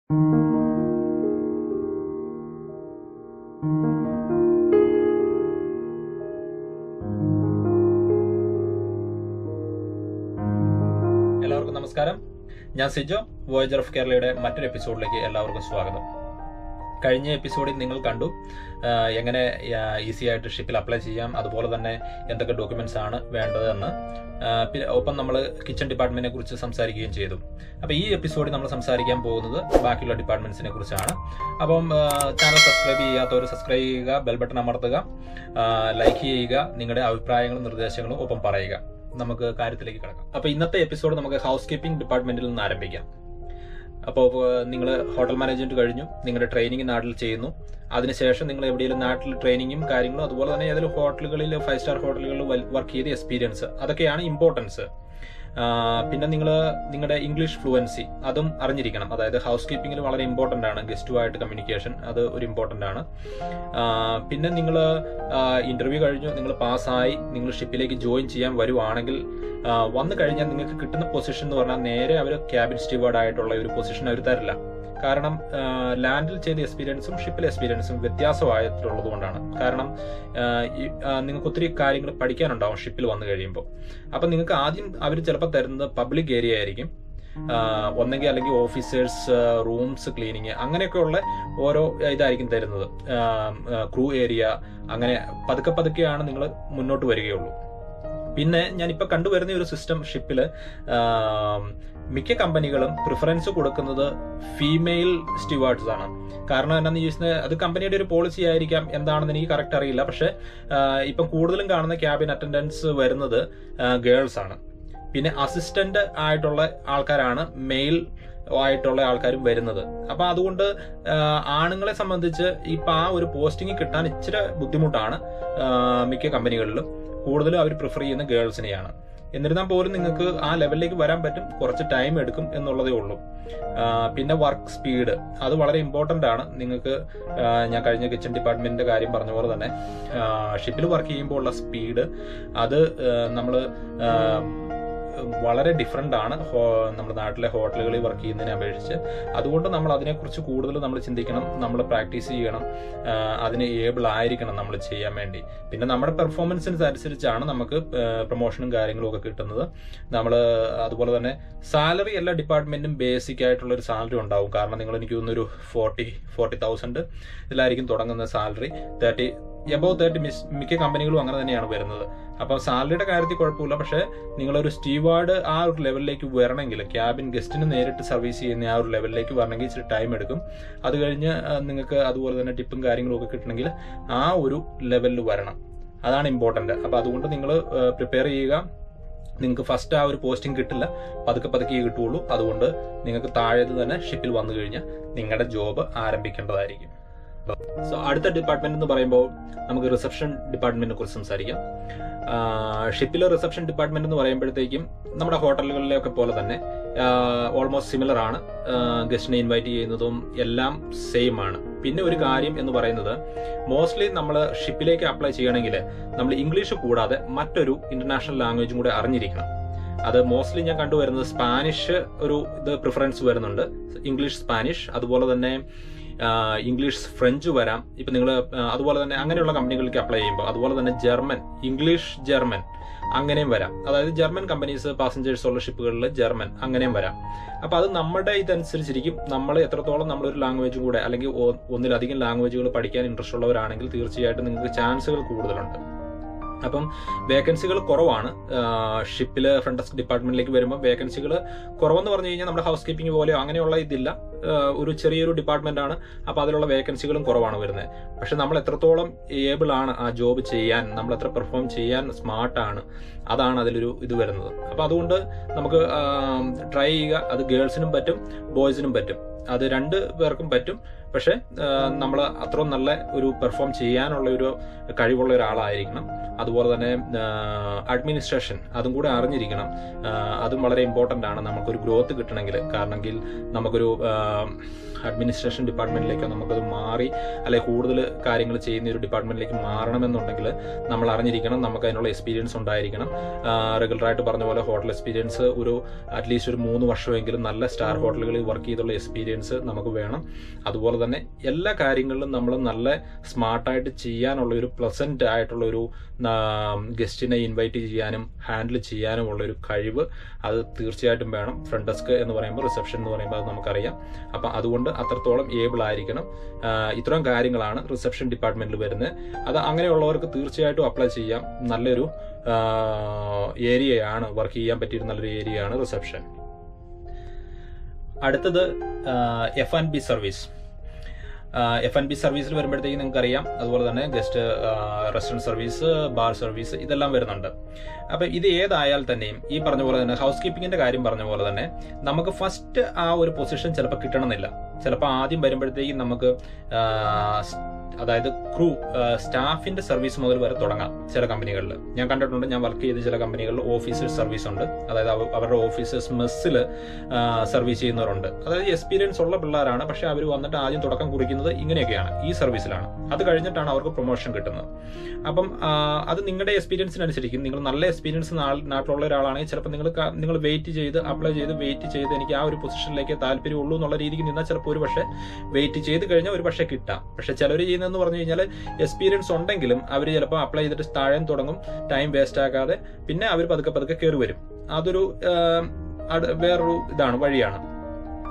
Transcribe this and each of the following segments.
എല്ലാവർക്കും നമസ്കാരം. ഞാൻ സിജോ, വോയേജർ ഓഫ് കേരളയുടെ മറ്റൊരു എപ്പിസോഡിലേക്ക് എല്ലാവർക്കും സ്വാഗതം. കഴിഞ്ഞ എപ്പിസോഡിൽ നിങ്ങൾ കണ്ടു എങ്ങനെ ഈസി ആയിട്ട് ഷിപ്പിൽ അപ്ലൈ ചെയ്യാം, അതുപോലെ തന്നെ എന്തൊക്കെ ഡോക്യുമെന്റ്സ് ആണ് വേണ്ടതെന്ന്. ഒപ്പം നമ്മൾ കിച്ചൺ ഡിപ്പാർട്ട്മെന്റിനെ കുറിച്ച് സംസാരിക്കുകയും ചെയ്തു. അപ്പോൾ ഈ എപ്പിസോഡിൽ നമ്മൾ സംസാരിക്കാൻ പോകുന്നത് ബാക്കിയുള്ള ഡിപ്പാർട്ട്മെന്റ്സിനെ കുറിച്ചാണ്. അപ്പം ചാനൽ സബ്സ്ക്രൈബ് ചെയ്യാത്തവർ സബ്സ്ക്രൈബ് ചെയ്യുക, ബെൽ ബട്ടൺ അമർത്തുക, ലൈക്ക് ചെയ്യുക, നിങ്ങളുടെ അഭിപ്രായങ്ങളും നിർദ്ദേശങ്ങളും ഒപ്പം പറയുക. നമുക്ക് കാര്യത്തിലേക്ക് കിടക്കാം. അപ്പോൾ ഇന്നത്തെ എപ്പിസോഡ് നമുക്ക് ഹൗസ് കീപ്പിംഗ് ഡിപ്പാർട്ട്മെന്റിൽ നിന്ന് ആരംഭിക്കാം. അപ്പോൾ നിങ്ങൾ ഹോട്ടൽ മാനേജ്മെന്റ് കഴിഞ്ഞു, നിങ്ങളുടെ ട്രെയിനിങ് നാട്ടിൽ ചെയ്യുന്നു. അതിനുശേഷം നിങ്ങൾ എവിടെയെങ്കിലും നാട്ടിൽ ട്രെയിനിങ്ങും കാര്യങ്ങളും, അതുപോലെ തന്നെ ഏതെങ്കിലും ഹോട്ടലുകളിൽ 5 സ്റ്റാർ ഹോട്ടലുകളിൽ വർക്ക് ചെയ്ത എക്സ്പീരിയൻസ്, അതൊക്കെയാണ് ഇമ്പോർട്ടൻസ്. പിന്നെ നിങ്ങളുടെ ഇംഗ്ലീഷ് ഫ്ലുവൻസി അതും അറിഞ്ഞിരിക്കണം. അതായത് ഹൗസ് കീപ്പിംഗിൽ വളരെ ഇമ്പോർട്ടൻ്റ് ആണ് ഗസ്റ്റുമായിട്ട് കമ്മ്യൂണിക്കേഷൻ, അത് ഒരു ഇമ്പോർട്ടൻ്റ് ആണ്. പിന്നെ നിങ്ങൾ ഇന്റർവ്യൂ കഴിഞ്ഞു, നിങ്ങൾ പാസ്സായി, നിങ്ങൾ ഷിപ്പിലേക്ക് ജോയിൻ ചെയ്യാൻ വരുവാണെങ്കിൽ വന്നു കഴിഞ്ഞാൽ നിങ്ങൾക്ക് കിട്ടുന്ന പൊസിഷൻ എന്ന് പറഞ്ഞാൽ നേരെ അവർ ക്യാബിൻ സ്റ്റീവാർഡ് ആയിട്ടുള്ള ഒരു പൊസിഷൻ അവർ തരില്ല. കാരണം ലാൻഡിൽ ചെയ്ത എക്സ്പീരിയൻസും ഷിപ്പിലെ എക്സ്പീരിയൻസും വ്യത്യാസമായിട്ടുള്ളത് കൊണ്ടാണ്. കാരണം നിങ്ങൾക്ക് ഒത്തിരി കാര്യങ്ങൾ പഠിക്കാനുണ്ടാവും ഷിപ്പിൽ വന്നു കഴിയുമ്പോൾ. അപ്പം നിങ്ങൾക്ക് ആദ്യം അവർ ചിലപ്പോൾ തരുന്നത് പബ്ലിക് ഏരിയ ആയിരിക്കും, ഒന്നെങ്കിൽ അല്ലെങ്കിൽ ഓഫീസേഴ്സ് റൂംസ് ക്ലീനിങ്, അങ്ങനെയൊക്കെയുള്ള ഓരോ ഇതായിരിക്കും തരുന്നത്. ക്രൂ ഏരിയ, അങ്ങനെ പതുക്കെ പതുക്കെയാണ് നിങ്ങൾ മുന്നോട്ട് വരികയുള്ളൂ. പിന്നെ ഞാനിപ്പോൾ കണ്ടുവരുന്ന ഒരു സിസ്റ്റം ഷിപ്പിൽ മിക്ക കമ്പനികളും പ്രിഫറൻസ് കൊടുക്കുന്നത് ഫീമെയിൽ സ്റ്റുവാർഡ്സ് ആണ്. കാരണം എന്താണെന്ന് ചോദിച്ചാൽ അത് കമ്പനിയുടെ ഒരു പോളിസി ആയിരിക്കാം, എന്താണെന്ന് എനിക്ക് കറക്റ്റ് അറിയില്ല. പക്ഷെ ഇപ്പം കൂടുതലും കാണുന്ന ക്യാബിൻ അറ്റൻഡൻസ് വരുന്നത് ഗേൾസ് ആണ്. പിന്നെ അസിസ്റ്റന്റ് ആയിട്ടുള്ള ആൾക്കാരാണ് മെയിൽ ആയിട്ടുള്ള ആൾക്കാരും വരുന്നത്. അപ്പൊ അതുകൊണ്ട് ആണുങ്ങളെ സംബന്ധിച്ച് ഇപ്പൊ ആ ഒരു പോസ്റ്റിംഗ് കിട്ടാൻ ഇച്ചിരി ബുദ്ധിമുട്ടാണ്. മിക്ക കമ്പനികളിലും കൂടുതലും അവർ പ്രിഫർ ചെയ്യുന്ന ഗേൾസിനെയാണ്. എന്നിരുന്നാൽ പോലും നിങ്ങൾക്ക് ആ ലെവലിലേക്ക് വരാൻ പറ്റും, കുറച്ച് ടൈം എടുക്കും എന്നുള്ളതേ ഉള്ളൂ. പിന്നെ വർക്ക് സ്പീഡ് അത് വളരെ ഇമ്പോർട്ടൻ്റ് ആണ്. നിങ്ങൾക്ക് ഞാൻ കഴിഞ്ഞ കിച്ചൺ ഡിപ്പാർട്ട്മെന്റിന്റെ കാര്യം പറഞ്ഞ പോലെ തന്നെ ഷിപ്പിൽ വർക്ക് ചെയ്യുമ്പോൾ ഉള്ള സ്പീഡ് അത് നമ്മൾ വളരെ ഡിഫറെൻ്റ് ആണ് നമ്മുടെ നാട്ടിലെ ഹോട്ടലുകളിൽ വർക്ക് ചെയ്യുന്നതിനെ അപേക്ഷിച്ച്. അതുകൊണ്ട് നമ്മൾ അതിനെക്കുറിച്ച് കൂടുതൽ നമ്മൾ ചിന്തിക്കണം, നമ്മൾ പ്രാക്ടീസ് ചെയ്യണം, അതിന് ഏബിൾ ആയിരിക്കണം നമ്മൾ ചെയ്യാൻ വേണ്ടി. പിന്നെ നമ്മുടെ പെർഫോമൻസിന് അനുസരിച്ചാണ് നമുക്ക് പ്രൊമോഷനും കാര്യങ്ങളും ഒക്കെ കിട്ടുന്നത്. നമ്മൾ അതുപോലെ തന്നെ സാലറി എല്ലാ ഡിപ്പാർട്ട്മെന്റും ബേസിക് ആയിട്ടുള്ള ഒരു സാലറി ഉണ്ടാവും. കാരണം നിങ്ങൾ എനിക്ക് തോന്നുന്നൊരു 40,000 ഇതിലായിരിക്കും തുടങ്ങുന്ന സാലറി. 30 മിക്ക കമ്പനികളും അങ്ങനെ തന്നെയാണ് വരുന്നത്. അപ്പം സാലറിയുടെ കാര്യത്തിൽ കുഴപ്പമില്ല. പക്ഷേ നിങ്ങളൊരു സ്റ്റീവാർഡ് ആ ഒരു ലെവലിലേക്ക് വരണമെങ്കിൽ, ക്യാബിൻ ഗസ്റ്റിന് നേരിട്ട് സർവീസ് ചെയ്യുന്ന ആ ഒരു ലെവലിലേക്ക് വരണമെങ്കിൽ ഇച്ചിരി ടൈം എടുക്കും. അത് കഴിഞ്ഞ് നിങ്ങൾക്ക് അതുപോലെ തന്നെ ടിപ്പും കാര്യങ്ങളും ഒക്കെ കിട്ടണമെങ്കിൽ ആ ഒരു ലെവലിൽ വരണം. അതാണ് ഇമ്പോർട്ടൻ്റ്. അപ്പം അതുകൊണ്ട് നിങ്ങൾ പ്രിപ്പയർ ചെയ്യുക. നിങ്ങൾക്ക് ഫസ്റ്റ് ആ ഒരു പോസ്റ്റിംഗ് കിട്ടില്ല, പതുക്കെ പതുക്കെ കിട്ടുള്ളൂ. അതുകൊണ്ട് നിങ്ങൾക്ക് താഴേത് തന്നെ ഷിപ്പിൽ വന്നു കഴിഞ്ഞാൽ നിങ്ങളുടെ ജോബ് ആരംഭിക്കേണ്ടതായിരിക്കും. സോ അടുത്ത ഡിപ്പാർട്ട്മെന്റ് എന്ന് പറയുമ്പോൾ നമുക്ക് റിസപ്ഷൻ ഡിപ്പാർട്ട്മെന്റിനെ കുറിച്ച് സംസാരിക്കാം. ഷിപ്പിലെ റിസപ്ഷൻ ഡിപ്പാർട്ട്മെന്റ് എന്ന് പറയുമ്പോഴത്തേക്കും നമ്മുടെ ഹോട്ടലുകളിലൊക്കെ പോലെ തന്നെ ഓൾമോസ്റ്റ് സിമിലർ ആണ്. ഗസ്റ്റിനെ ഇൻവൈറ്റ് ചെയ്യുന്നതും എല്ലാം സെയിം ആണ്. പിന്നെ ഒരു കാര്യം എന്ന് പറയുന്നത്, മോസ്റ്റ്ലി നമ്മൾ ഷിപ്പിലേക്ക് അപ്ലൈ ചെയ്യണമെങ്കിൽ നമ്മൾ ഇംഗ്ലീഷ് കൂടാതെ മറ്റൊരു ഇന്റർനാഷണൽ ലാംഗ്വേജും കൂടെ അറിഞ്ഞിരിക്കണം. അത് മോസ്റ്റ്ലി ഞാൻ കണ്ടുവരുന്നത് സ്പാനിഷ് ഒരു ഇത് പ്രിഫറൻസ് വരുന്നുണ്ട്, ഇംഗ്ലീഷ് സ്പാനിഷ്, അതുപോലെ തന്നെ ഇംഗ്ലീഷ് ഫ്രഞ്ച് വരാം. ഇപ്പൊ നിങ്ങൾ അതുപോലെ തന്നെ അങ്ങനെയുള്ള കമ്പനികൾക്ക് അപ്ലൈ ചെയ്യുമ്പോൾ, അതുപോലെ തന്നെ ജർമ്മൻ, ഇംഗ്ലീഷ് ജർമ്മൻ അങ്ങനെയും വരാം. അതായത് ജർമ്മൻ കമ്പനീസ് പാസഞ്ചേഴ്സ് ഉള്ള ഷിപ്പുകളിൽ ജർമ്മൻ അങ്ങനെയും വരാം. അപ്പൊ അത് നമ്മുടെ ഇതനുസരിച്ചിരിക്കും. നമ്മൾ എത്രത്തോളം നമ്മളൊരു ലാംഗ്വേജും കൂടെ അല്ലെങ്കിൽ ഒന്നിലധികം ലാംഗ്വേജുകൾ പഠിക്കാൻ ഇൻട്രസ്റ്റ് ഉള്ളവരാണെങ്കിൽ തീർച്ചയായിട്ടും നിങ്ങൾക്ക് ചാൻസുകൾ കൂടുതലുണ്ട്. അപ്പം വേക്കൻസികൾ കുറവാണ്. ഷിപ്പില് ഫ്രണ്ട് ഡെസ്ക് ഡിപ്പാർട്ട്മെന്റിലേക്ക് വരുമ്പോൾ വേക്കൻസികൾ കുറവെന്ന് പറഞ്ഞു കഴിഞ്ഞാൽ നമ്മുടെ ഹൗസ് കീപ്പിംഗ് പോലെയോ അങ്ങനെയുള്ള ഇതില്ല, ഒരു ചെറിയൊരു ഡിപ്പാർട്ട്മെന്റ് ആണ്. അപ്പൊ അതിലുള്ള വേക്കൻസികളും കുറവാണ് വരുന്നത്. പക്ഷെ നമ്മൾ എത്രത്തോളം ഏബിൾ ആണ് ആ ജോബ് ചെയ്യാൻ, നമ്മൾ എത്ര പെർഫോം ചെയ്യാൻ സ്മാർട്ടാണ്, അതാണ് അതിലൊരു ഇത് വരുന്നത്. അപ്പൊ അതുകൊണ്ട് നമുക്ക് ട്രൈ ചെയ്യുക. അത് ഗേൾസിനും പറ്റും, ബോയ്സിനും പറ്റും, അത് 2 പേർക്കും പറ്റും. പക്ഷെ നമ്മൾ അത്രയും നല്ല ഒരു പെർഫോം ചെയ്യാനുള്ള ഒരു കഴിവുള്ള ഒരാളായിരിക്കണം. അതുപോലെ തന്നെ അഡ്മിനിസ്ട്രേഷൻ അതും കൂടെ അറിഞ്ഞിരിക്കണം. അതും വളരെ ഇമ്പോർട്ടൻ്റ് ആണ് നമുക്കൊരു ഗ്രോത്ത് കിട്ടണമെങ്കിൽ. കാരണമെങ്കിൽ നമുക്കൊരു അഡ്മിനിസ്ട്രേഷൻ ഡിപ്പാർട്ട്മെന്റിലേക്ക് നമുക്കത് മാറി അല്ലെങ്കിൽ കൂടുതൽ കാര്യങ്ങൾ ചെയ്യുന്ന ഒരു ഡിപ്പാർട്ട്മെന്റിലേക്ക് മാറണമെന്നുണ്ടെങ്കിൽ നമ്മൾ അറിഞ്ഞിരിക്കണം, നമുക്ക് അതിനുള്ള എക്സ്പീരിയൻസ് ഉണ്ടായിരിക്കണം. റെഗുലറായിട്ട് പറഞ്ഞ പോലെ ഹോട്ടൽ എക്സ്പീരിയൻസ് ഒരു അറ്റ്ലീസ്റ്റ് ഒരു 3 വർഷമെങ്കിലും നല്ല സ്റ്റാർ ഹോട്ടലുകളിൽ വർക്ക് ചെയ്തുള്ള എക്സ്പീരിയൻസ് നമുക്ക് വേണം. അതുപോലെ തന്നെ എല്ലാ കാര്യങ്ങളിലും നമ്മൾ നല്ല സ്മാർട്ടായിട്ട് ചെയ്യാനുള്ള ഒരു പ്ലസന്റ് ആയിട്ടുള്ള ഒരു ഗസ്റ്റിനെ ഇൻവൈറ്റ് ചെയ്യാനും ഹാൻഡിൽ ചെയ്യാനും ഉള്ള ഒരു കഴിവ് അത് തീർച്ചയായിട്ടും വേണം. ഫ്രണ്ട് ഡെസ്ക് എന്ന് പറയുമ്പോൾ, റിസപ്ഷൻ എന്ന് പറയുമ്പോൾ അത് നമുക്കറിയാം. അപ്പം അതുകൊണ്ട് അത്രത്തോളം ഏബിൾ ആയിരിക്കണം. ഇത്തരം കാര്യങ്ങളാണ് റിസപ്ഷൻ ഡിപ്പാർട്ട്മെന്റിൽ വരുന്നത്. അത് അങ്ങനെയുള്ളവർക്ക് തീർച്ചയായിട്ടും അപ്ലൈ ചെയ്യാം. നല്ലൊരു ഏരിയയാണ്, വർക്ക് ചെയ്യാൻ പറ്റിയ നല്ലൊരു ഏരിയയാണ് റിസപ്ഷൻ. അടുത്തത് F&B സർവീസ്. F&B സർവീസിൽ വരുമ്പോഴത്തേക്ക് നിങ്ങൾക്ക് അറിയാം, അതുപോലെ തന്നെ guest restaurant service, bar service ഇതെല്ലാം വരുന്നുണ്ട്. അപ്പം ഇത് ഏതായാൽ തന്നെയും ഈ പറഞ്ഞ പോലെ തന്നെ ഹൗസ് കീപ്പിങ്ങിന്റെ കാര്യം പറഞ്ഞ പോലെ തന്നെ നമുക്ക് ഫസ്റ്റ് ആ ഒരു പൊസിഷൻ ചിലപ്പോൾ കിട്ടണമെന്നില്ല. ചിലപ്പോൾ ആദ്യം വരുമ്പോഴത്തേക്കും നമുക്ക് അതായത് ക്രൂ സ്റ്റാഫിന്റെ സർവീസ് മുതൽ വരെ തുടങ്ങാം. ചില കമ്പനികളിൽ ഞാൻ കണ്ടിട്ടുണ്ട്, ഞാൻ വർക്ക് ചെയ്ത ചില കമ്പനികളിൽ ഓഫീസേഴ്സ് സർവീസ് ഉണ്ട്. അതായത് അവരുടെ ഓഫീസേഴ്സ് മെസ്സിൽ സർവീസ് ചെയ്യുന്നവരുണ്ട്. അതായത് എക്സ്പീരിയൻസ് ഉള്ള പിള്ളേരാണ്, പക്ഷെ അവർ വന്നിട്ട് ആദ്യം തുടക്കം കുറിക്കുന്നത് ഇങ്ങനെയൊക്കെയാണ്, ഈ സർവീസിലാണ്. അത് കഴിഞ്ഞിട്ടാണ് അവർക്ക് പ്രൊമോഷൻ കിട്ടുന്നത്. അപ്പം അത് നിങ്ങളുടെ എക്സ്പീരിയൻസിനനുസരിക്കും. നിങ്ങൾ നല്ല എക്സ്പീരിയൻസ് നാട്ടിലുള്ള ഒരാളാണെങ്കിൽ ചിലപ്പോൾ നിങ്ങൾ വെയിറ്റ് ചെയ്ത് അപ്ലൈ ചെയ്ത് എനിക്ക് ആ ഒരു പൊസിഷനിലേക്ക് താല്പര്യമുള്ളൂ എന്നുള്ള രീതിക്ക് നിന്നാൽ ചിലപ്പോൾ ഒരു പക്ഷേ വെയിറ്റ് ചെയ്ത് കഴിഞ്ഞാൽ ഒരു പക്ഷേ കിട്ടാം. പക്ഷെ ചിലർ ചെയ്യുന്നതെന്ന് പറഞ്ഞു കഴിഞ്ഞാൽ എക്സ്പീരിയൻസ് ഉണ്ടെങ്കിലും അവർ ചിലപ്പോൾ അപ്ലൈ ചെയ്തിട്ട് താഴെ തുടങ്ങും, ടൈം വേസ്റ്റ് ആക്കാതെ പിന്നെ അവർ പതുക്കെ കയറി വരും. അതൊരു വേറൊരു വഴിയാണ്.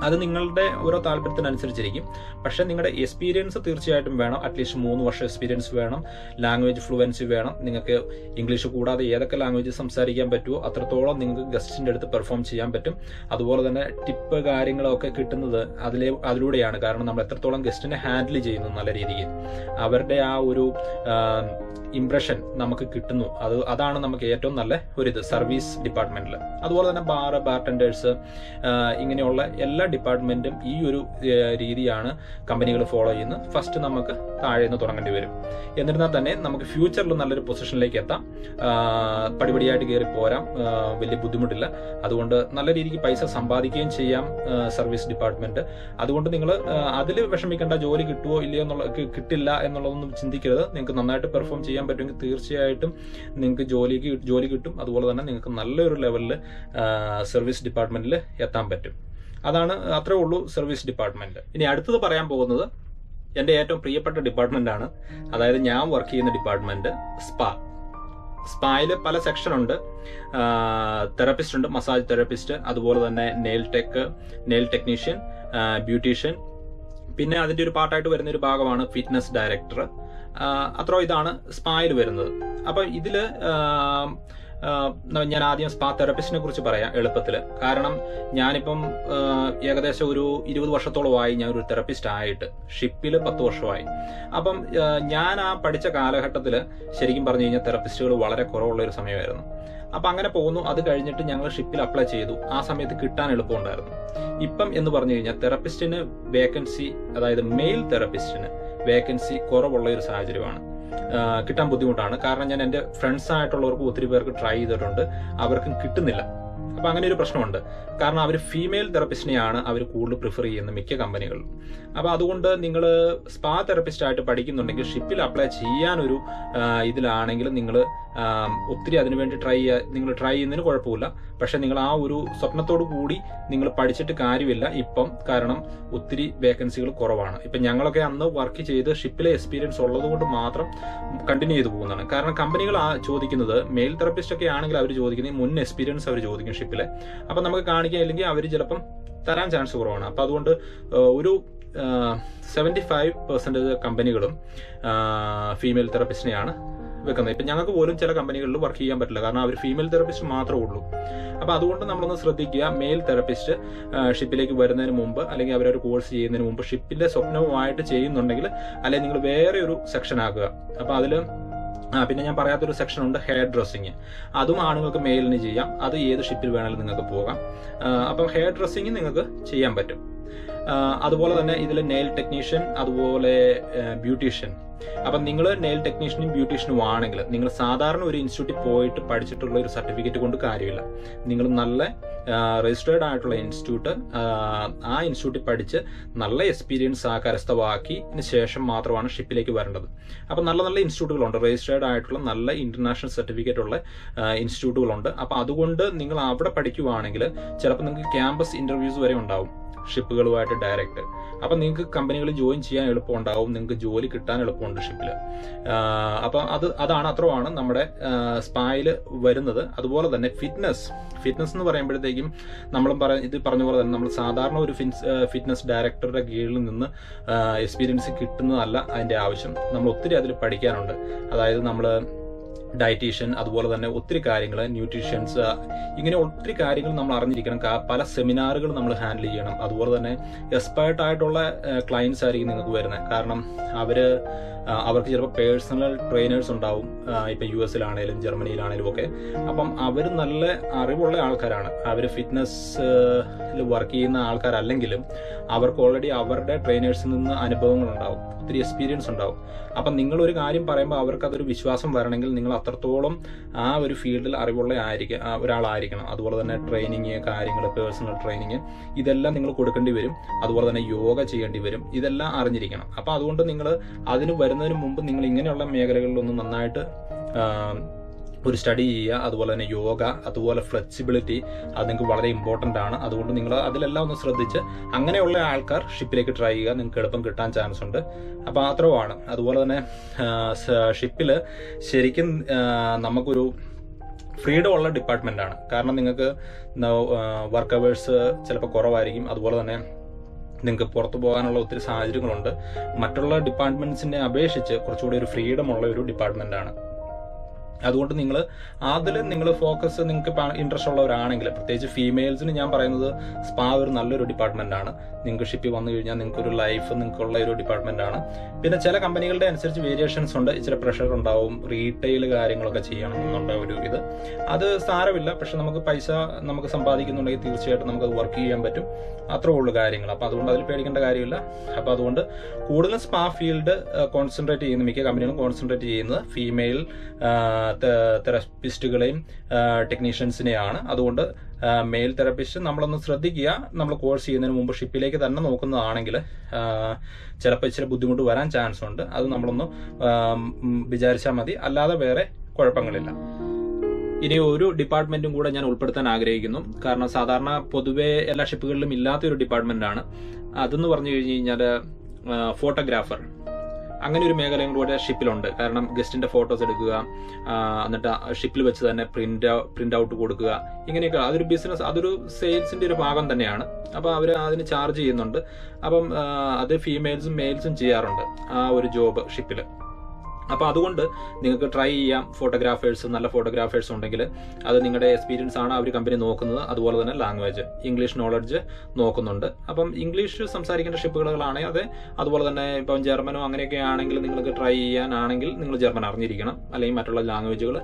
അത് നിങ്ങളുടെ ഓരോ താല്പര്യത്തിനനുസരിച്ചിരിക്കും. പക്ഷെ നിങ്ങളുടെ എക്സ്പീരിയൻസ് തീർച്ചയായിട്ടും വേണം. അറ്റ്ലീസ്റ്റ് 3 വർഷം എക്സ്പീരിയൻസ് വേണം. ലാംഗ്വേജ് ഫ്ലുവൻസി വേണം. നിങ്ങൾക്ക് ഇംഗ്ലീഷ് കൂടാതെ ഏതൊക്കെ ലാംഗ്വേജ് സംസാരിക്കാൻ പറ്റുമോ അത്രത്തോളം നിങ്ങൾക്ക് ഗസ്റ്റിന്റെ അടുത്ത് പെർഫോം ചെയ്യാൻ പറ്റും. അതുപോലെ തന്നെ ടിപ്പ് കാര്യങ്ങളൊക്കെ കിട്ടുന്നത് അതിലൂടെയാണ്. കാരണം നമ്മൾ എത്രത്തോളം ഗസ്റ്റിനെ ഹാൻഡിൽ ചെയ്യുന്നു നല്ല രീതിക്ക്, അവരുടെ ആ ഒരു ഇംപ്രഷൻ നമുക്ക് കിട്ടുന്നു. അതാണ് നമുക്ക് ഏറ്റവും നല്ല ഒരിത് സർവീസ് ഡിപ്പാർട്ട്മെന്റിൽ. അതുപോലെ തന്നെ ബാർടെൻഡേഴ്സ്, ഇങ്ങനെയുള്ള എല്ലാ ഡിപ്പാർട്ട്മെന്റും ഈ ഒരു രീതിയാണ് കമ്പനികൾ ഫോളോ ചെയ്യുന്നത്. ഫസ്റ്റ് നമുക്ക് താഴെ നിന്ന് തുടങ്ങേണ്ടി വരും. എന്നിരുന്നാൽ തന്നെ നമുക്ക് ഫ്യൂച്ചറിൽ നല്ലൊരു പൊസിഷനിലേക്ക് എത്താം. പടിപടിയായിട്ട് കയറി പോരാം, വലിയ ബുദ്ധിമുട്ടില്ല. അതുകൊണ്ട് നല്ല രീതിക്ക് പൈസ സമ്പാദിക്കുകയും ചെയ്യാം സർവീസ് ഡിപ്പാർട്ട്മെന്റ്. അതുകൊണ്ട് നിങ്ങൾ അതിൽ വിഷമിക്കേണ്ട, ജോലി കിട്ടുമോ ഇല്ലയോ കിട്ടില്ല എന്നുള്ളതൊന്നും ചിന്തിക്കരുത്. നിങ്ങൾക്ക് നന്നായിട്ട് പെർഫോം ചെയ്യാൻ പറ്റുമെങ്കിൽ തീർച്ചയായിട്ടും നിങ്ങൾക്ക് ജോലി കിട്ടും. അതുപോലെ തന്നെ നിങ്ങൾക്ക് നല്ലൊരു ലെവലിൽ സർവീസ് ഡിപ്പാർട്ട്മെന്റിൽ എത്താൻ പറ്റും. അത്രേ ഉള്ളൂ സർവീസ് ഡിപ്പാർട്ട്മെന്റ്. ഇനി അടുത്തത് പറയാൻ പോകുന്നത് എൻ്റെ ഏറ്റവും പ്രിയപ്പെട്ട ഡിപ്പാർട്ട്മെന്റ് ആണ്. അതായത് ഞാൻ വർക്ക് ചെയ്യുന്ന ഡിപ്പാർട്ട്മെന്റ് സ്പായിൽ പല സെക്ഷൻ ഉണ്ട്. തെറപ്പിസ്റ്റ് ഉണ്ട്, മസാജ് തെറപ്പിസ്റ്റ്, അതുപോലെ തന്നെ നെയിൽ ടെക്നീഷ്യൻ, ബ്യൂട്ടീഷ്യൻ, പിന്നെ അതിന്റെ ഒരു പാർട്ടായിട്ട് വരുന്ന ഒരു ഭാഗമാണ് ഫിറ്റ്നസ് ഡയറക്ടർ. ഇതാണ് സ്പായിൽ വരുന്നത്. അപ്പൊ ഇതില് ഞാൻ ആദ്യം സ്പാ തെറപ്പിസ്റ്റിനെ കുറിച്ച് പറയാം എളുപ്പത്തിൽ. കാരണം ഞാനിപ്പം ഏകദേശം ഒരു 20 വർഷത്തോളമായി ഞാൻ ഒരു തെറപ്പിസ്റ്റ് ആയിട്ട്. ഷിപ്പിൽ 10 വർഷമായി. അപ്പം ഞാൻ ആ പഠിച്ച കാലഘട്ടത്തിൽ ശരിക്കും പറഞ്ഞു കഴിഞ്ഞാൽ തെറപ്പിസ്റ്റുകൾ വളരെ കുറവുള്ള ഒരു സമയമായിരുന്നു. അപ്പൊ അങ്ങനെ പോകുന്നു. അത് കഴിഞ്ഞിട്ട് ഞങ്ങൾ ഷിപ്പിൽ അപ്ലൈ ചെയ്തു. ആ സമയത്ത് കിട്ടാൻ എളുപ്പമുണ്ടായിരുന്നു. ഇപ്പം എന്ന് പറഞ്ഞു കഴിഞ്ഞാൽ തെറപ്പിസ്റ്റിന് വേക്കൻസി, അതായത് മെയിൽ തെറപ്പിസ്റ്റിന് വേക്കൻസി കുറവുള്ള ഒരു സാഹചര്യമാണ്. കിട്ടാൻ ബുദ്ധിമുട്ടാണ്. കാരണം ഞാൻ എൻ്റെ ഫ്രണ്ട്സ് ആയിട്ടുള്ളവർക്ക് ഒത്തിരി പേർക്ക് ട്രൈ ചെയ്തിട്ടുണ്ട്, അവർക്കും കിട്ടുന്നില്ല. അപ്പൊ അങ്ങനെ ഒരു പ്രശ്നമുണ്ട്. കാരണം അവർ ഫീമെയിൽ തെറപ്പിസ്റ്റിനെയാണ് അവർ കൂടുതൽ പ്രിഫർ ചെയ്യുന്ന മിക്ക കമ്പനികളിലും. അപ്പൊ അതുകൊണ്ട് നിങ്ങൾ സ്പാ തെറപ്പിസ്റ്റ് ആയിട്ട് പഠിക്കുന്നുണ്ടെങ്കിൽ ഷിപ്പിൽ അപ്ലൈ ചെയ്യാനൊരു ഇതിലാണെങ്കിൽ നിങ്ങൾ ഒത്തിരി അതിനുവേണ്ടി നിങ്ങൾ ട്രൈ ചെയ്യുന്നതിന് കുഴപ്പമില്ല. പക്ഷെ നിങ്ങൾ ആ ഒരു സ്വപ്നത്തോടു കൂടി നിങ്ങൾ പഠിച്ചിട്ട് കാര്യമില്ല ഇപ്പം. കാരണം ഒത്തിരി വേക്കൻസികൾ കുറവാണ്. ഇപ്പം ഞങ്ങളൊക്കെ അന്ന് വർക്ക് ചെയ്ത് ഷിപ്പിലെ എക്സ്പീരിയൻസ് ഉള്ളത് കൊണ്ട് മാത്രം കണ്ടിന്യൂ ചെയ്ത് പോകുന്നതാണ്. കാരണം കമ്പനികൾ ചോദിക്കുന്നത് മെയിൽ തെറപ്പിസ്റ്റ് ഒക്കെ ആണെങ്കിൽ അവർ ചോദിക്കുന്നത് മുൻ എക്സ്പീരിയൻസ് അവർ ചോദിക്കും ഷിപ്പിലെ. അപ്പം നമുക്ക് കാണിക്കാനില്ലെങ്കിൽ അവർ ചിലപ്പം തരാൻ ചാൻസ് കുറവാണ്. അപ്പം അതുകൊണ്ട് ഒരു 75% കമ്പനികളും ഫീമെയിൽ തെറപ്പിസ്റ്റിനെയാണ് വെക്കുന്നത്. ഇപ്പം ഞങ്ങൾക്ക് പോലും ചില കമ്പനികളിൽ വർക്ക് ചെയ്യാൻ പറ്റില്ല, കാരണം അവർ ഫീമെയിൽ തെറപ്പിസ്റ്റ് മാത്രമേ ഉള്ളൂ. അപ്പൊ അതുകൊണ്ട് നമ്മളൊന്ന് ശ്രദ്ധിക്കുക. മെയിൽ തെറപ്പിസ്റ്റ് ഷിപ്പിലേക്ക് വരുന്നതിന് മുമ്പ് അല്ലെങ്കിൽ അവരൊരു കോഴ്സ് ചെയ്യുന്നതിന് മുമ്പ് ഷിപ്പിന്റെ സ്വപ്നവുമായിട്ട് ചെയ്യുന്നുണ്ടെങ്കിൽ അല്ലെങ്കിൽ നിങ്ങൾ വേറെ ഒരു സെക്ഷൻ ആക്കുക. അപ്പൊ അതില് പിന്നെ ഞാൻ പറയാത്തൊരു സെക്ഷൻ ഉണ്ട്, ഹെയർ ഡ്രസ്സിങ്. അതും ആണുങ്ങൾക്ക് മെയിലിന് ചെയ്യാം. അത് ഏത് ഷിപ്പിൽ വേണമെങ്കിലും നിങ്ങൾക്ക് പോകാം. അപ്പം ഹെയർ ഡ്രസ്സിങ് നിങ്ങൾക്ക് ചെയ്യാൻ പറ്റും. അതുപോലെ തന്നെ ഇതിൽ നെയിൽ ടെക്നീഷ്യൻ, അതുപോലെ ബ്യൂട്ടീഷ്യൻ. അപ്പം നിങ്ങൾ നെയിൽ ടെക്നീഷ്യനും ബ്യൂട്ടീഷ്യനും ആണെങ്കിൽ നിങ്ങൾ സാധാരണ ഒരു ഇൻസ്റ്റിറ്റ്യൂട്ടിൽ പോയിട്ട് പഠിച്ചിട്ടുള്ള ഒരു സർട്ടിഫിക്കറ്റ് കൊണ്ട് കാര്യമില്ല. നിങ്ങൾ നല്ല രജിസ്റ്റേർഡ് ആയിട്ടുള്ള ഇൻസ്റ്റിറ്റ്യൂട്ട്, ആ ഇൻസ്റ്റിറ്റ്യൂട്ടിൽ പഠിച്ച് നല്ല എക്സ്പീരിയൻസ് കരസ്ഥമാക്കിയതിന് ശേഷം മാത്രമാണ് ഷിപ്പിലേക്ക് വരേണ്ടത്. അപ്പം നല്ല നല്ല ഇൻസ്റ്റിറ്റ്യൂട്ടുകളുണ്ട്, രജിസ്റ്റേർഡ് ആയിട്ടുള്ള നല്ല ഇന്റർനാഷണൽ സർട്ടിഫിക്കറ്റ് ഉള്ള ഇൻസ്റ്റിറ്റ്യൂട്ടുകളുണ്ട്. അപ്പം അതുകൊണ്ട് നിങ്ങൾ അവിടെ പഠിക്കുവാണെങ്കിൽ ചിലപ്പോൾ നിങ്ങൾക്ക് ക്യാമ്പസ് ഇന്റർവ്യൂസ് വരെ ഉണ്ടാവും ഷിപ്പുകളുമായിട്ട് ഡയറക്റ്റ്. അപ്പം നിങ്ങൾക്ക് കമ്പനികളിൽ ജോയിൻ ചെയ്യാൻ എളുപ്പമുണ്ടാവും, നിങ്ങൾക്ക് ജോലി കിട്ടാൻ എളുപ്പമുണ്ട് ഷിപ്പിൽ. അപ്പം അത്രയാണ് നമ്മുടെ സ്പായിൽ വരുന്നത്. അതുപോലെ തന്നെ ഫിറ്റ്നസ് എന്ന് പറയുമ്പോഴത്തേക്കും ഇത് പറഞ്ഞ പോലെ തന്നെ നമ്മൾ സാധാരണ ഒരു ഫിറ്റ്നസ് ഡയറക്ടറുടെ കീഴിൽ നിന്ന് എക്സ്പീരിയൻസ് കിട്ടുന്നതല്ല അതിൻ്റെ ആവശ്യം. നമ്മൾ ഒത്തിരി അതിൽ പഠിക്കാനുണ്ട്. അതായത് നമ്മൾ ഡയറ്റീഷ്യൻ, അതുപോലെ തന്നെ ഒത്തിരി കാര്യങ്ങൾ, ന്യൂട്രീഷ്യൻസ്, ഇങ്ങനെ ഒത്തിരി കാര്യങ്ങൾ നമ്മൾ അറിഞ്ഞിരിക്കണം. പല സെമിനാറുകൾ നമ്മൾ ഹാൻഡിൽ ചെയ്യണം. അതുപോലെ തന്നെ എക്സ്പേർട്ട് ആയിട്ടുള്ള ക്ലയൻസ് ആയിരിക്കും നിങ്ങൾക്ക് വരുന്നത്. കാരണം അവർക്ക് ചിലപ്പോൾ പേഴ്സണൽ ട്രെയിനേഴ്സ് ഉണ്ടാവും, ഇപ്പം US-ലാണേലും ജർമ്മനിയിലാണേലും ഒക്കെ. അപ്പം അവർ നല്ല അറിവുള്ള ആൾക്കാരാണ്. അവർ ഫിറ്റ്നസ്സിൽ വർക്ക് ചെയ്യുന്ന ആൾക്കാരല്ലെങ്കിലും അവർക്ക് ഓൾറെഡി അവരുടെ ട്രെയിനേഴ്സിൽ നിന്ന് അനുഭവങ്ങളുണ്ടാവും, ഒത്തിരി എക്സ്പീരിയൻസ് ഉണ്ടാവും. അപ്പം നിങ്ങളൊരു കാര്യം പറയുമ്പോൾ അവർക്കതൊരു വിശ്വാസം വരണമെങ്കിൽ നിങ്ങൾ അത്രത്തോളം ആ ഒരു ഫീൽഡിൽ അറിവുള്ള ഒരാളായിരിക്കണം. അതുപോലെ തന്നെ ട്രെയിനിങ് കാര്യങ്ങൾ, പേഴ്സണൽ ട്രെയിനിങ്, ഇതെല്ലാം നിങ്ങൾ കൊടുക്കേണ്ടി വരും. അതുപോലെ തന്നെ യോഗ ചെയ്യേണ്ടി വരും. ഇതെല്ലാം അറിഞ്ഞിരിക്കണം. അപ്പം അതുകൊണ്ട് നിങ്ങൾ അതിന് വരുന്നതിന് മുമ്പ് നിങ്ങൾ ഇങ്ങനെയുള്ള മേഖലകളിലൊന്നും നന്നായിട്ട് ഒരു സ്റ്റഡി ചെയ്യുക. അതുപോലെ തന്നെ യോഗ, അതുപോലെ ഫ്ലെക്സിബിലിറ്റി, അത് നിങ്ങൾക്ക് വളരെ ഇമ്പോർട്ടൻ്റ് ആണ്. അതുകൊണ്ട് നിങ്ങൾ അതിലെല്ലാം ഒന്ന് ശ്രദ്ധിച്ച് അങ്ങനെയുള്ള ആൾക്കാർ ഷിപ്പിലേക്ക് ട്രൈ ചെയ്യുക, നിങ്ങൾക്ക് എളുപ്പം കിട്ടാൻ ചാൻസ് ഉണ്ട്. അപ്പോൾ അത്രയുമാണ്. അതുപോലെ തന്നെ ഷിപ്പിൽ ശരിക്കും നമുക്കൊരു ഫ്രീഡം ഉള്ള ഡിപ്പാർട്ട്മെൻ്റ് ആണ്. കാരണം നിങ്ങൾക്ക് വർക്ക് അവേഴ്സ് ചിലപ്പോൾ കുറവായിരിക്കും. അതുപോലെ തന്നെ നിങ്ങൾക്ക് പുറത്തു പോകാനുള്ള ഒത്തിരി സാഹചര്യങ്ങളുണ്ട്. മറ്റുള്ള ഡിപ്പാർട്ട്മെന്റ്സിനെ അപേക്ഷിച്ച് കുറച്ചുകൂടി ഒരു ഫ്രീഡം ഉള്ള ഒരു ഡിപ്പാർട്ട്മെൻ്റ് ആണ്. അതുകൊണ്ട് നിങ്ങൾ ഫോക്കസ്, നിങ്ങൾക്ക് ഇപ്പം ഇൻട്രസ്റ്റ് ഉള്ളവരാണെങ്കിൽ, പ്രത്യേകിച്ച് ഫീമെയിൽസിന് ഞാൻ പറയുന്നത് സ്പാ ഒരു നല്ലൊരു ഡിപ്പാർട്ട്മെന്റ് ആണ്. നിങ്ങൾക്ക് ഷിപ്പിൽ വന്നു കഴിഞ്ഞാൽ നിങ്ങൾക്കൊരു ലൈഫ് നിങ്ങൾക്കുള്ള ഒരു ഡിപ്പാർട്ട്മെന്റ് ആണ്. പിന്നെ ചില കമ്പനികളുടെ അനുസരിച്ച് വേരിയേഷൻസ് ഉണ്ട്, ഇച്ചിരി പ്രഷർ ഉണ്ടാവും, റീറ്റെയിൽ കാര്യങ്ങളൊക്കെ ചെയ്യണം എന്നുള്ള ഒരു ഇത്. അത് സാരമില്ല. പക്ഷെ നമുക്ക് പൈസ നമുക്ക് സമ്പാദിക്കുന്നുണ്ടെങ്കിൽ തീർച്ചയായിട്ടും നമുക്കത് വർക്ക് ചെയ്യാൻ പറ്റും. അത്രേ ഉള്ളൂ കാര്യങ്ങൾ. അപ്പം അതുകൊണ്ട് അതിൽ പേടിക്കേണ്ട കാര്യമില്ല. അപ്പം അതുകൊണ്ട് കൂടുതലും സ്പാ ഫീൽഡ് കോൺസെൻട്രേറ്റ് ചെയ്യുന്ന മിക്ക കമ്പനികളും കോൺസെൻട്രേറ്റ് ചെയ്യുന്നത് ഫീമെയിൽ തെറപ്പിസ്റ്റുകളെയും ടെക്നീഷ്യൻസിനെയാണ്. അതുകൊണ്ട് മെയിൽ തെറപ്പിസ്റ്റ് നമ്മളൊന്ന് ശ്രദ്ധിക്കുക. നമ്മൾ കോഴ്സ് ചെയ്യുന്നതിന് മുമ്പ് ഷിപ്പിലേക്ക് തന്നെ നോക്കുന്നതാണെങ്കിൽ ചിലപ്പോൾ ഇച്ചിരി ബുദ്ധിമുട്ട് വരാൻ ചാൻസ് ഉണ്ട്. അത് നമ്മളൊന്ന് വിചാരിച്ചാൽ മതി, അല്ലാതെ വേറെ കുഴപ്പങ്ങളില്ല. ഇനി ഒരു ഡിപ്പാർട്ട്മെന്റും കൂടെ ഞാൻ ഉൾപ്പെടുത്താൻ ആഗ്രഹിക്കുന്നു. കാരണം സാധാരണ പൊതുവെ എല്ലാ ഷിപ്പുകളിലും ഇല്ലാത്തൊരു ഡിപ്പാർട്ട്മെന്റാണ്. അതെന്ന് പറഞ്ഞു കഴിഞ്ഞാൽ ഫോട്ടോഗ്രാഫർ. അങ്ങനെ ഒരു മേഖലയും കൂടെ ഷിപ്പിലുണ്ട്. കാരണം ഗസ്റ്റിന്റെ ഫോട്ടോസ് എടുക്കുക, എന്നിട്ട് ഷിപ്പിൽ വെച്ച് തന്നെ പ്രിന്റ് ഔട്ട് കൊടുക്കുക, ഇങ്ങനെയൊക്കെ. അതൊരു ബിസിനസ്, അതൊരു സെയിൽസിന്റെ ഒരു ഭാഗം തന്നെയാണ്. അപ്പം അവർ അതിന് ചാർജ് ചെയ്യുന്നുണ്ട്. അപ്പം അത് ഫീമെയിൽസും മെയിൽസും ചെയ്യാറുണ്ട് ആ ഒരു ജോബ് ഷിപ്പിൽ. അപ്പോൾ അതുകൊണ്ട് നിങ്ങൾക്ക് ട്രൈ ചെയ്യാം. നല്ല ഫോട്ടോഗ്രാഫേഴ്സ് ഉണ്ടെങ്കിൽ അത് നിങ്ങളുടെ എക്സ്പീരിയൻസ് ആണ് അവർ കമ്പനി നോക്കുന്നത്. അതുപോലെ തന്നെ ലാംഗ്വേജ്, ഇംഗ്ലീഷ് നോളജ് നോക്കുന്നുണ്ട്. അപ്പം ഇംഗ്ലീഷ് സംസാരിക്കേണ്ട ഷിപ്പുകളാണെങ്കിൽ അതെ. അതുപോലെ തന്നെ ഇപ്പം ജർമ്മനോ അങ്ങനെയൊക്കെ ആണെങ്കിൽ നിങ്ങൾക്ക് ട്രൈ ചെയ്യാനാണെങ്കിൽ നിങ്ങൾ ജർമ്മൻ അറിഞ്ഞിരിക്കണം, അല്ലെങ്കിൽ മറ്റുള്ള ലാംഗ്വേജുകൾ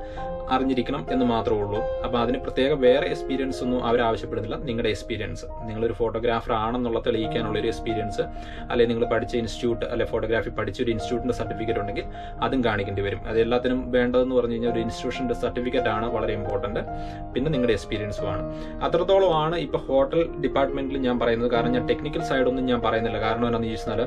അറിഞ്ഞിരിക്കണം എന്ന് മാത്രമേ ഉള്ളൂ. അപ്പോൾ അതിന് പ്രത്യേക വേറെ എക്സ്പീരിയൻസ് ഒന്നും അവർ ആവശ്യപ്പെടുന്നില്ല. നിങ്ങളുടെ എക്സ്പീരിയൻസ്, നിങ്ങളൊരു ഫോട്ടോഗ്രാഫർ ആണെന്നുള്ള തെളിയിക്കാനുള്ളൊരു എക്സ്പീരിയൻസ്, അല്ലെങ്കിൽ നിങ്ങൾ പഠിച്ച ഇൻസ്റ്റിറ്റ്യൂട്ട്, അല്ലെങ്കിൽ ഫോട്ടോഗ്രാഫി പഠിച്ച ഒരു ഇൻസ്റ്റിറ്റ്യൂട്ടിന്റെ സർട്ടിഫിക്കറ്റ് ഉണ്ടെങ്കിൽ അതും കാണിക്കേണ്ടി വരും. അത് എല്ലാത്തിനും വേണ്ടതെന്ന് പറഞ്ഞു കഴിഞ്ഞാൽ ഒരു ഇൻസ്റ്റിറ്റ്യൂഷന്റെ സർട്ടിഫിക്കറ്റ് ആണ് വളരെ ഇമ്പോർട്ടന്റ്. പിന്നെ നിങ്ങളുടെ എക്സ്പീരിയൻസും ആണ്. അത്രത്തോളമാണ് ഇപ്പൊ ഹോട്ടൽ ഡിപ്പാർട്ട്മെന്റിൽ ഞാൻ പറയുന്നത്. കാരണം ഞാൻ ടെക്നിക്കൽ സൈഡ് ഒന്നും ഞാൻ പറയുന്നില്ല. കാരണം എന്താണെന്ന് ചോദിച്ചാൽ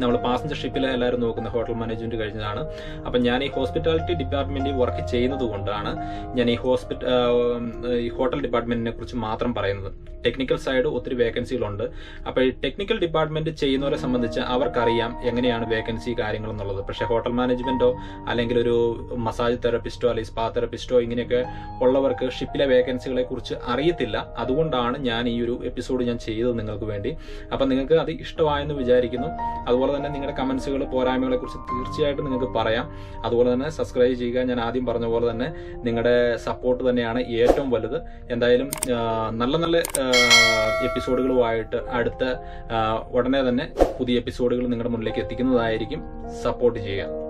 നമ്മൾ പാസഞ്ചർ ഷിപ്പിൽ എല്ലാവരും നോക്കുന്ന ഹോട്ടൽ മാനേജ്മെന്റ് കഴിഞ്ഞതാണ്. അപ്പം ഞാൻ ഈ ഹോസ്പിറ്റാലിറ്റി ഡിപ്പാർട്ട്മെന്റിൽ വർക്ക് ചെയ്യുന്നത് കൊണ്ടാണ് ഞാൻ ഈ ഹോട്ടൽ ഡിപ്പാർട്ട്മെന്റിനെ കുറിച്ച് മാത്രം പറയുന്നത്. ടെക്നിക്കൽ സൈഡ് ഒത്തിരി വേക്കൻസികളുണ്ട്. അപ്പോൾ ഈ ടെക്നിക്കൽ ഡിപ്പാർട്ട്മെന്റ് ചെയ്യുന്നവരെ സംബന്ധിച്ച് അവർക്കറിയാം എങ്ങനെയാണ് വേക്കൻസി കാര്യങ്ങൾ എന്നുള്ളത്. പക്ഷെ ഹോട്ടൽ മാനേജ്മെന്റോ അല്ലെങ്കിൽ ഒരു മസാജ് തെറപ്പിസ്റ്റോ അല്ലെങ്കിൽ സ്പാ തെറപ്പിസ്റ്റോ ഇങ്ങനെയൊക്കെ ഉള്ളവർക്ക് ഷിപ്പിലെ വേക്കൻസികളെ കുറിച്ച് അറിയത്തില്ല. അതുകൊണ്ടാണ് ഞാൻ ഈ ഒരു എപ്പിസോഡ് ഞാൻ ചെയ്തത് നിങ്ങൾക്ക് വേണ്ടി. അപ്പം നിങ്ങൾക്ക് അത് ഇഷ്ടമായെന്ന് വിചാരിക്കുന്നു. അതുപോലെ തന്നെ നിങ്ങളുടെ കമന്റ്സുകൾ, പോരായ്മകളെ കുറിച്ച് തീർച്ചയായിട്ടും നിങ്ങൾക്ക് പറയാം. അതുപോലെ തന്നെ സബ്സ്ക്രൈബ് ചെയ്യുക. ഞാൻ ആദ്യം പറഞ്ഞ പോലെ തന്നെ നിങ്ങളുടെ സപ്പോർട്ട് തന്നെയാണ് ഏറ്റവും വലുത്. എന്തായാലും നല്ല നല്ല എപ്പിസോഡുകളുമായിട്ട് ഉടനെ തന്നെ പുതിയ എപ്പിസോഡുകൾ നിങ്ങളുടെ മുന്നിലേക്ക് എത്തിക്കുന്നതായിരിക്കും. സപ്പോർട്ട് ചെയ്യുക.